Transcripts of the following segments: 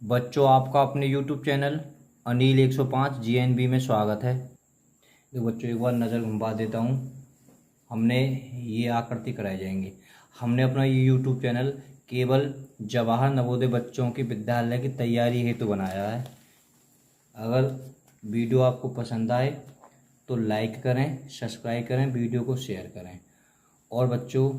बच्चों, आपका अपने YouTube चैनल अनिल 105 GNB में स्वागत है। तो बच्चों, एक बार नज़र घुमा देता हूँ। हमने ये आकृति कराई जाएंगी। हमने अपना ये YouTube चैनल केवल जवाहर नवोदय बच्चों की विद्यालय की तैयारी हेतु बनाया है। अगर वीडियो आपको पसंद आए तो लाइक करें, सब्सक्राइब करें, वीडियो को शेयर करें। और बच्चों,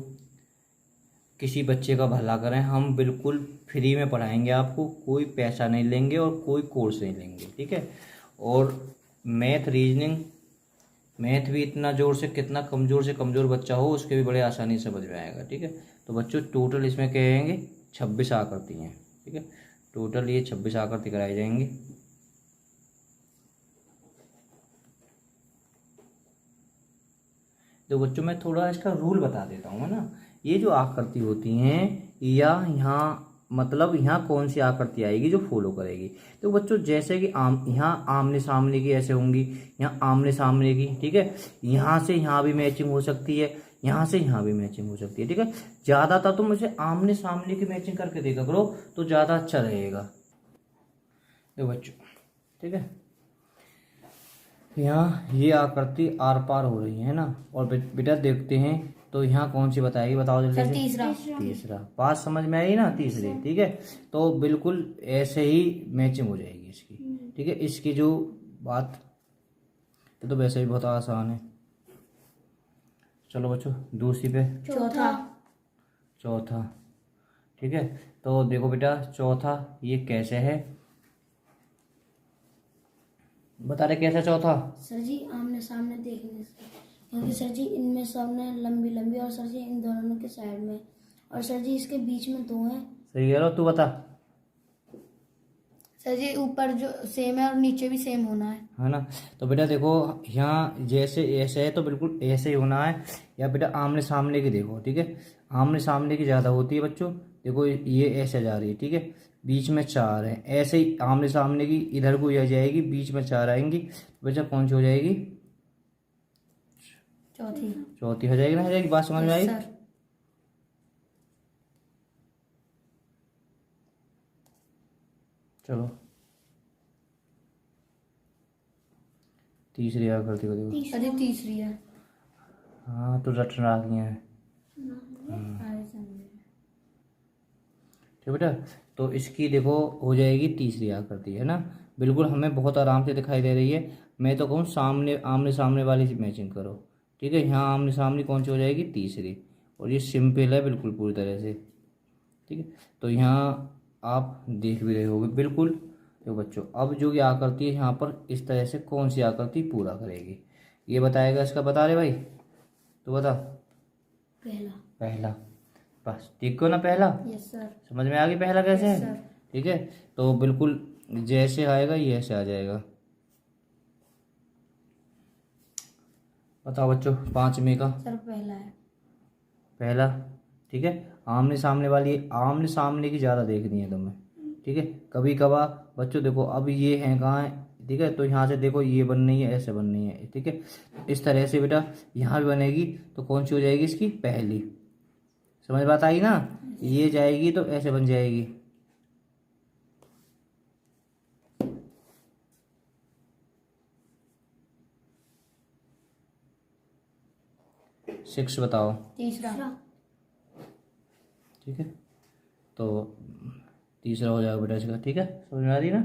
किसी बच्चे का भला करें। हम बिल्कुल फ्री में पढ़ाएंगे आपको, कोई पैसा नहीं लेंगे और कोई कोर्स नहीं लेंगे, ठीक है। और मैथ रीजनिंग, मैथ भी इतना जोर से, कितना कमज़ोर से कमज़ोर बच्चा हो उसके भी बड़े आसानी से समझ में आएगा, ठीक है। तो बच्चों, टोटल इसमें कहेंगे 26 आकृति हैं, ठीक है। टोटल ये 26 आकृति कराई जाएंगी। तो बच्चों, मैं थोड़ा इसका रूल बता देता हूँ, है ना। ये जो आकृति होती हैं या यहाँ मतलब यहाँ कौन सी आकृति आएगी जो फॉलो करेगी। तो बच्चों, जैसे कि यहाँ आमने सामने की ऐसे होंगी, यहाँ आमने सामने की, ठीक है। यहाँ से यहाँ भी मैचिंग हो सकती है, यहाँ से यहाँ भी मैचिंग हो सकती है, ठीक है। ज़्यादातर तुम इसे आमने सामने की मैचिंग करके देखा करो तो ज़्यादा अच्छा रहेगा। तो बच्चों, ठीक है, यहाँ ये आकृति आर पार हो रही है ना। और बेटा देखते हैं तो यहाँ कौन सी बताएगी, बताओ जल्दी से। तीसरा बात समझ में आई ना, तीसरी, ठीक है। तो बिल्कुल ऐसे ही मैचिंग हो जाएगी इसकी, ठीक है। इसकी जो बात तो वैसे ही बहुत आसान है। चलो बच्चों, दूसरी पे चौथा, ठीक है। तो देखो बेटा, चौथा ये कैसे है, बता रहे कैसे चौथा। सर जी आमने सामने देखने से, क्योंकि सर जी इनमें सामने लंबी लंबी और सर जी इन दोनों के साइड में, और सर जी इसके बीच में दो हैं। सही कह रहे हो, तू बता। सर जी ऊपर जो सेम है और नीचे भी सेम होना है ना। तो बेटा देखो, यहाँ जैसे ऐसे है तो बिल्कुल ऐसे ही होना है। या बेटा आमने सामने की देखो, ठीक है। आमने सामने की ज़्यादा होती है बच्चों। देखो ये ऐसे जा रही है, ठीक है। बीच में चार है, ऐसे ही आमने सामने की इधर को यह जाएगी, बीच में चार आएंगी। तो बच्चा कौन सी हो जाएगी, चौथी हो जाएगी ना, हो जाएगी। बात समझ में आई। चलो तीसरी आकृति को देखो। अरे तीसरी है। हाँ तो रट रही है, ठीक बेटा। तो इसकी देखो हो जाएगी तीसरी आकृति, है ना। बिल्कुल हमें बहुत आराम से दिखाई दे रही है। मैं तो कहूँ सामने आमने सामने वाली से मैचिंग करो, ठीक है। यहाँ आमने सामने कौन सी हो जाएगी, तीसरी। और ये सिंपल है बिल्कुल पूरी तरह से, ठीक है। तो यहाँ आप देख भी रहे होगे बिल्कुल। तो बच्चों, अब जो ये आकृति है यहाँ पर इस तरह से कौन सी आकृति पूरा करेगी ये बताएगा। इसका बता रहे भाई, तो बता। पहला बस ठीक हो ना, पहला। Yes sir. समझ में आ गई पहला कैसे है, सर। ठीक है। तो बिल्कुल जैसे आएगा ये ऐसे आ जाएगा। बताओ बच्चों, पांचवें का। सर पहला है। पहला, ठीक है। आमने सामने वाली, आमने सामने की ज़्यादा देखनी है तुम्हें, ठीक है। कभी कभार बच्चों देखो, अब ये है कहाँ है, ठीक है। तो यहाँ से देखो ये बननी है, ऐसे बननी है, ठीक है। इस तरह से बेटा यहाँ भी बनेगी। तो कौन सी हो जाएगी इसकी, पहली। समझ बात आई ना। ये जाएगी तो ऐसे बन जाएगी। सिक्स बताओ। तीसरा। ठीक है, तो तीसरा हो जाएगा बेटा इसका, ठीक है। समझ में आ रही ना।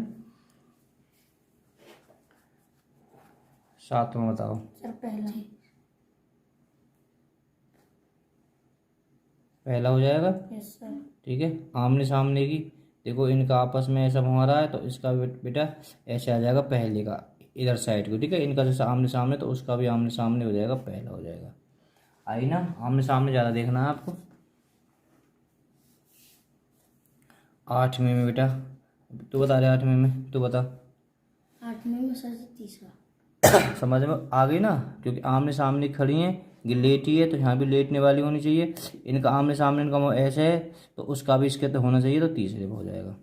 सातवां बताओ। सर पहला। पहला हो जाएगा, यस सर। ठीक है। आमने सामने की देखो, इनका आपस में ऐसा हो रहा है तो इसका भी बेटा ऐसे आ जाएगा पहले का, इधर साइड को, ठीक है। इनका जैसे आमने सामने तो उसका भी आमने सामने हो जाएगा, पहला हो जाएगा। आई ना, आमने सामने ज़्यादा देखना है आपको। आठवीं में बेटा तू बता रहे, आठवीं में तू बता। आठवीं में सर तीसरा। समझ में आ गई ना, क्योंकि आमने सामने खड़ी हैं, ये लेटी है तो यहाँ भी लेटने वाली होनी चाहिए। इनका आमने सामने इनका मुँह ऐसे है तो उसका भी इसके तो होना चाहिए, तो तीसरे में हो जाएगा।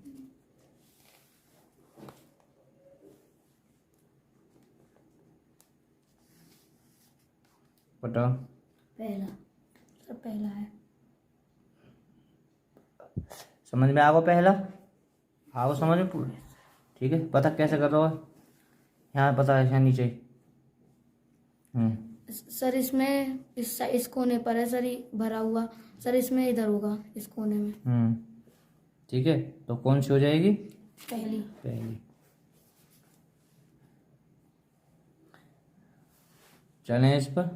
बता। पहला। सर पहला है। समझ में आ गया पहला। आओ समझ में पूरा। ठीक है, पता कैसे कर रहा हो? यहाँ पता है, यहाँ नीचे। सर इसमें इस कोने पर है सर, ये भरा हुआ सर, इसमें इधर होगा इस कोने में। ठीक है, तो कौन सी हो जाएगी? पहली। चलें इस पर।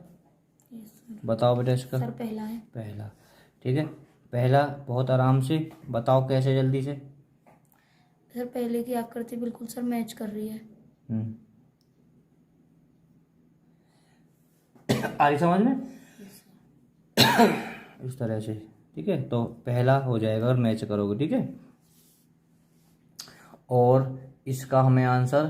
बताओ बेटा इसका। सर पहला है। पहला, ठीक है। पहला बहुत आराम से बताओ कैसे, जल्दी से। सर पहले की आकृति बिल्कुल सर मैच कर रही है। आ रही समझ में? इस तरह से, ठीक है। तो पहला हो जाएगा और मैच करोगे, ठीक है। और इसका हमें आंसर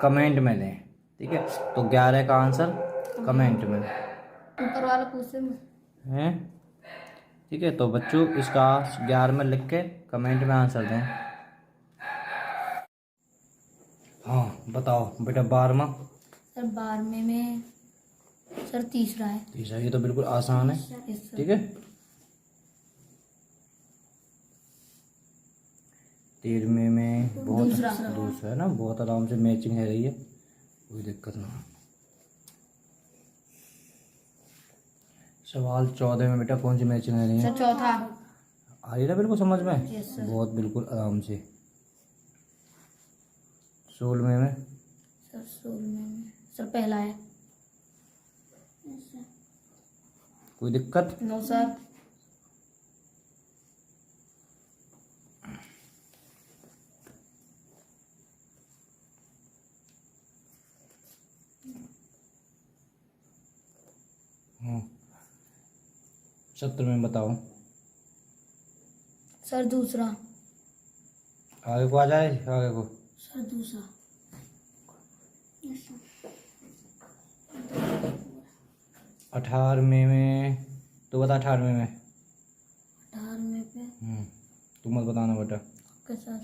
कमेंट में दें, ठीक है। तो 11 का आंसर कमेंट में ऊपर वाला पूछे हैं, ठीक है। तो बच्चों इसका 11 में लिख के कमेंट में आंसर दें। हाँ बताओ बेटा 12वां। सर 12वें में सर तीसरा है। तीसरा, ये तो बिल्कुल आसान है, ठीक है। 13वें में बहुत दूसरा है ना, बहुत आराम से मैचिंग है रही है, कोई दिक्कत ना। सवाल 14 में बेटा कौन सी मैचिंग है रही है? सर चौथा। आ रही ना बिल्कुल समझ में? बहुत बिल्कुल आराम से। 16वें में सर 16वें में सर पहला है। कोई दिक्कत? No sir. हाँ 17 में बताओ। सर दूसरा। आगे को आ जाए, आगे को। सर दूसरा। 18वें में तो बता। 18वें में 18वें पे तुम मत बताना बेटा। Okay sir.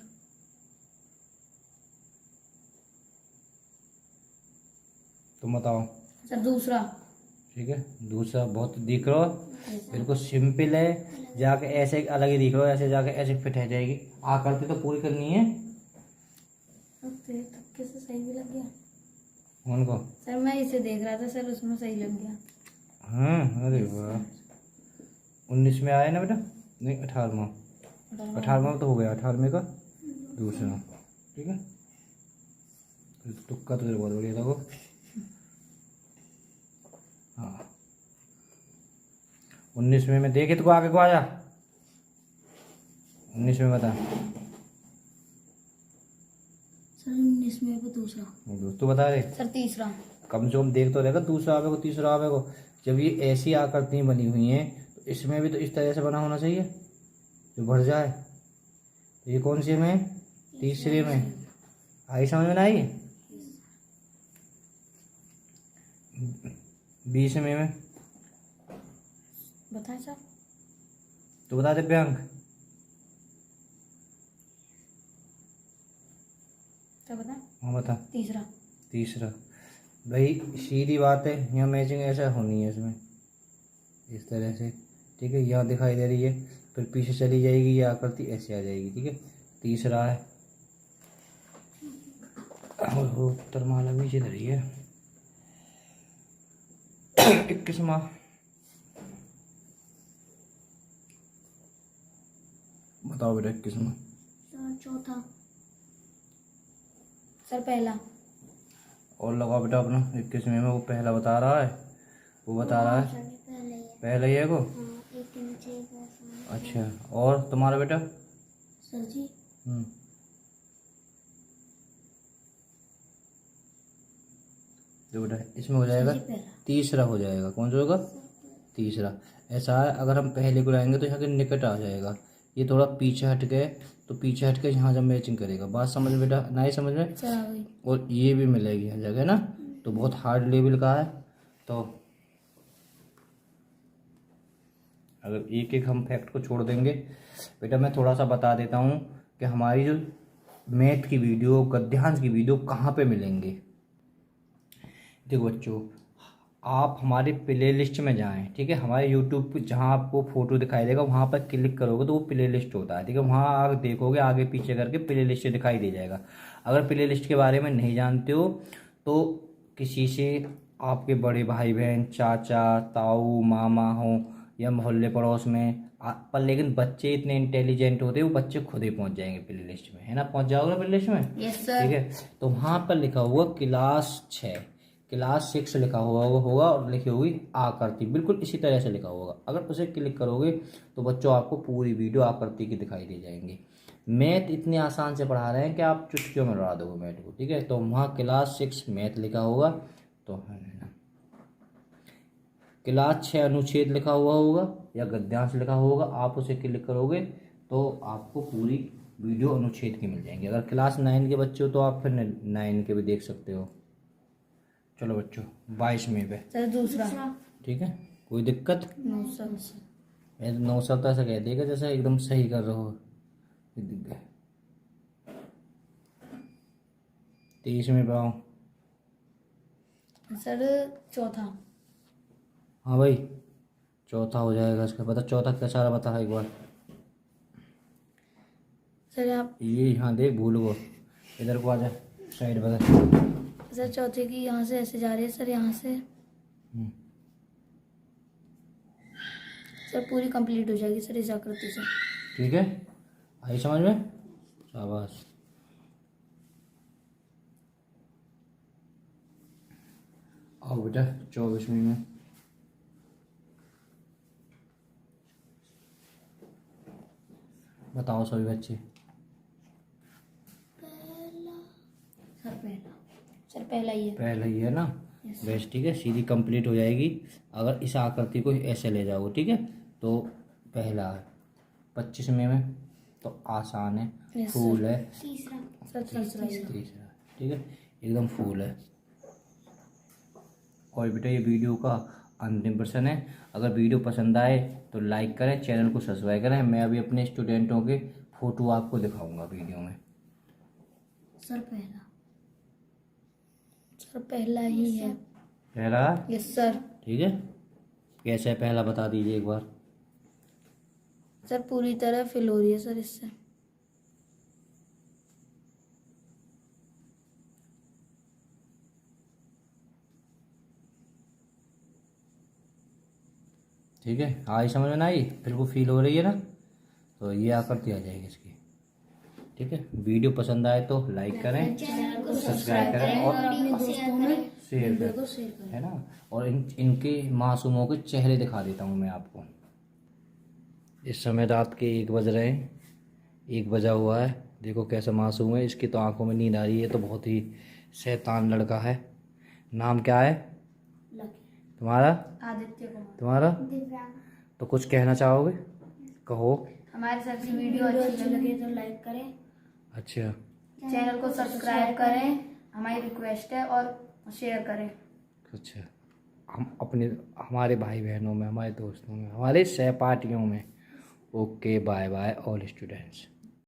तुम बताओ। सर दूसरा। ठीक है, दूसरा बहुत दिख रहा हो, बिल्कुल सिंपल है। जाके ऐसे अलग ही दिख रहा हो, ऐसे जाके ऐसे फिट है जाएगी। आकृति तो पूरी करनी है। कैसे सही भी लग गया उनको सर, मैं इसे देख रहा था सर, उसमें सही लग गया। हाँ अरे वाह। 19 में आया ना बेटा? नहीं 18वां। 18वां तो हो गया, 18वें का दूसरा, ठीक है। तुक्का तो बहुत बढ़िया था वो। हाँ 19वें में देखे तो आगे को आ जा। 19वें बता। सर 19वें पे दूसरा। तू बता रहे। सर तीसरा। कम से कम देख तो रहेगा, दूसरा आवे को तीसरा आवे को। जब ये ऐसी आकृति बनी हुई है तो इसमें भी तो इस तरह से बना होना चाहिए जो भर जाए। तो ये कौन सी में? तीसरे में। आई समझ में? आई 20वें में बताए सर। तो बता दे दिव्यांग। क्या बता? हाँ बता। तीसरा। भाई सीधी बात है, यहाँ मैचिंग ऐसा होनी है इसमें, इस तरह से, ठीक है। यहाँ दिखाई दे रही है, फिर पीछे चली जाएगी, ये आकृति ऐसे आ जाएगी, ठीक है। तीसरा है। उत्तर माला नीचे धरी है। 21वां। बताओ बेटा 21वां। चौथा। सर पहला। और लगाओ बेटा अपना 21वें में। वो पहला बता रहा है, वो बता रहा है पहला ही है को। अच्छा, और तुम्हारा बेटा? सर जी जो बेटा इसमें हो जाएगा तीसरा, हो जाएगा। कौन सा होगा? तीसरा। ऐसा है, अगर हम पहले को लाएंगे तो यहाँ के निकट आ जाएगा, ये थोड़ा पीछे हट गए तो पीछे हट के यहाँ जब मैचिंग करेगा। बात समझ में बेटा? नहीं समझ में? और ये भी मिलेगी हर जगह ना, तो बहुत हार्ड लेवल का है। तो अगर एक एक हम फैक्ट को छोड़ देंगे बेटा, मैं थोड़ा सा बता देता हूँ कि हमारी जो मैथ की वीडियो, गद्यांश की वीडियो कहाँ पे मिलेंगे। देखो बच्चों, आप हमारे प्ले लिस्ट में जाएं, ठीक है। हमारे यूट्यूब पे जहाँ आपको फ़ोटो दिखाई देगा वहाँ पर क्लिक करोगे तो वो प्ले लिस्ट होता है, ठीक है। वहाँ आप देखोगे आगे पीछे करके प्ले लिस्ट दिखाई दे जाएगा। अगर प्ले लिस्ट के बारे में नहीं जानते हो तो किसी से आपके बड़े भाई बहन, चाचा, ताऊ, मामा हो या मोहल्ले पड़ोस में पर लेकिन बच्चे इतने इंटेलिजेंट होते हैं, वो बच्चे खुद ही पहुंच जाएंगे प्ले लिस्ट में, है ना। पहुंच जाओगे ना प्ले लिस्ट में? Yes sir. ठीक है। तो वहाँ पर लिखा हुआ क्लास 6, क्लास 6 लिखा हुआ होगा और लिखी होगी आकृति, बिल्कुल इसी तरह से लिखा होगा। अगर उसे क्लिक करोगे तो बच्चों आपको पूरी वीडियो आकृति की दिखाई दे जाएंगी। मैथ इतने आसान से पढ़ा रहे हैं कि आप चुटकियों में उड़ा दोगे मैथ को, ठीक है। तो वहाँ क्लास 6 मैथ लिखा होगा, तो है ना। क्लास 6 अनुच्छेद लिखा हुआ होगा या गद्यांश लिखा होगा, आप उसे क्लिक करोगे तो आपको पूरी वीडियो अनुच्छेद की मिल जाएंगी। अगर क्लास 9 के बच्चे हो तो आप फिर 9 के भी देख सकते हो। चलो बच्चों 22वें पे सर दूसरा। ठीक है, कोई दिक्कत? 9 सर। 9 तो ऐसा कह देगा जैसा एकदम सही कर रहे हो। 23वें पे आओ। सर चौथा। हाँ भाई चौथा हो जाएगा इसका, पता चौथा क्या सारा बता एक बार। सर आप ये यहाँ देख, भूल गो, इधर को आ जा, साइड बदल। सर चौथे की यहाँ से ऐसे जा रही है सर, यहाँ से सर पूरी कंप्लीट हो जाएगी सर इस आकृति से। ठीक है, आई समझ में? शाबाश। आओ बेटा 24वीं में। बताओ सभी बच्चे। सर पहला ही है। पहला ही है ना, बेस्ट, ठीक है। सीधी कंप्लीट हो जाएगी अगर इस आकृति को ऐसे ले जाओ, ठीक है। तो पहला है। 25वें में तो आसान है, फूल है। सर तीसरा। तीसरा, ठीक है, एकदम फूल है। और बेटा ये वीडियो का अंतिम प्रश्न है। अगर वीडियो पसंद आए तो लाइक करें, चैनल को सब्सक्राइब करें। मैं अभी अपने स्टूडेंटों के फोटो आपको दिखाऊंगा वीडियो में। सर पहला। सर पहला ही है। पहला? Yes sir. ठीक है, कैसे है पहला बता दीजिए एक बार। सर पूरी तरह फिल हो रही है सर इससे। ठीक है, आई समझ में ना आई? फिर वो फील हो रही है ना, तो ये आकृति आ जाएगी इसकी। ठीक है, वीडियो पसंद आए तो लाइक करें, सब्सक्राइब करें और अपने दोस्तों में शेयर करें, है ना। और इनके मासूमों के चेहरे दिखा देता हूँ मैं आपको। इस समय रात के 1 बज रहे हैं, 1 बजा हुआ है। देखो कैसा मासूम है, इसकी तो आंखों में नींद आ रही है। तो बहुत ही शैतान लड़का है। नाम क्या है तुम्हारा? आदित्य कुमार। तुम्हारा? तो कुछ कहना चाहोगे? कहो। हमारे सर की वीडियो अच्छी लगे तो लाइक करें, अच्छा, चैनल को सब्सक्राइब करें, हमारी रिक्वेस्ट है, और शेयर करें। अच्छा, हमारे भाई बहनों में, हमारे दोस्तों में, हमारे सहपाठियों में। Okay, bye bye all students.